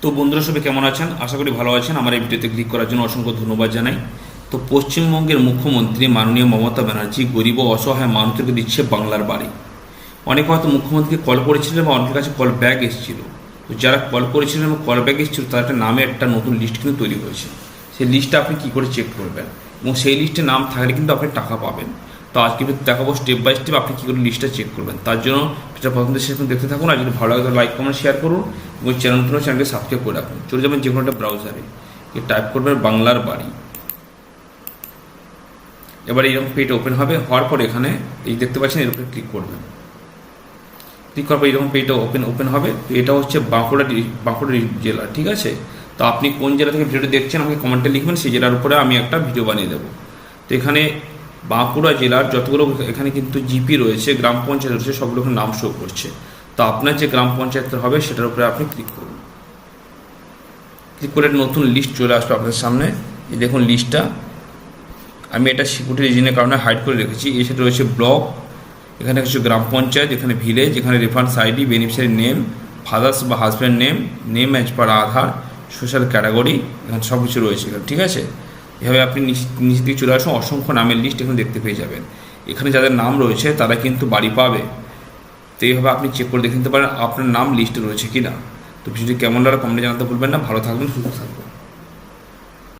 তো বন্ধুরা সবাই কেমন আছেন? আশা করি ভালো আছেন। আমার এই ভিডিওতে ক্লিক করার জন্য অসংখ্য ধন্যবাদ জানাই। তো পশ্চিমবঙ্গের মুখ্যমন্ত্রী মাননীয় মমতা ব্যানার্জি গরিব ও অসহায় মানুষদেরকে দিচ্ছে বাংলার বাড়ি। অনেকে হয়তো মুখ্যমন্ত্রীকে কল করেছিলেন বা অনেকের কাছে কল ব্যাক এসেছিল। তো যারা কল করেছিলেন এবং কল ব্যাক এসেছিল তার একটা নামে একটা নতুন লিস্ট কিন্তু তৈরি হয়েছে। সেই লিস্টটা আপনি কী করে চেক করবেন এবং সেই লিস্টে নাম থাকলে কিন্তু আপনি টাকা পাবেন। তো আজকে দেখাবো স্টেপ বাই স্টেপ আপনি কী করে লিস্টটা চেক করবেন। তার জন্য সেটা প্রথম থেকে শেষ পর্যন্ত দেখতে থাকুন। আর যদি ভালো লাগে তো লাইক কমেন্ট শেয়ার করুন এবং চ্যানেলকে সাবস্ক্রাইব করে রাখুন। চলে যাবেন যে কোনো একটা ব্রাউজারে, টাইপ করবেন বাংলার বাড়ি। এবার এইরকম পেজ ওপেন হবে, হওয়ার পর এখানে এই দেখতে পাচ্ছেন এর উপরে ক্লিক করবেন। ক্লিক করার পর এরকম পেজটা ওপেন হবে। তো এটা হচ্ছে বাঁকুড়া জেলা, ঠিক আছে? তো আপনি কোন জেলা থেকে ভিডিওটা দেখছেন আমাকে কমেন্টে লিখবেন, সেই জেলার উপরে আমি একটা ভিডিও বানিয়ে দেবো। তো এখানে বাঁকুড়া জেলার যতগুলো এখানে কিন্তু জিপি রয়েছে, গ্রাম পঞ্চায়েত রয়েছে, সবগুলোকে নাম শো করছে। তো আপনার যে গ্রাম পঞ্চায়েত হবে সেটার উপরে আপনি ক্লিক করুন। ক্লিক করে নতুন লিস্ট চলে আসবে আপনার সামনে। এই দেখুন লিস্টটা, আমি এটা সিকিউরিটি রিজনের কারণে হাইড করে রেখেছি। এর সাথে রয়েছে ব্লক, এখানে কিছু গ্রাম পঞ্চায়েত, এখানে ভিলেজ, এখানে reference ID, beneficiary name, father's বা হাজব্যান্ড নেম অ্যাজ পার আধার, সোশ্যাল ক্যাটাগরি, এখানে সব কিছু রয়েছে এখানে, ঠিক আছে? এভাবে আপনি নিচে দিকে চলে আসুন, অসংখ্য নামের লিস্ট এখানে দেখতে পেয়ে যাবেন। এখানে যাদের নাম রয়েছে তারা কিন্তু বাড়ি পাবে। তো এইভাবে আপনি চেক করে দেখে নিতে পারেন আপনার নাম লিস্টে রয়েছে কি না। তো ভিডিওটি কেমন লাগলো কমেন্টে জানাতে ভুলবেন না। ভালো থাকবেন, সুস্থ থাকবেন।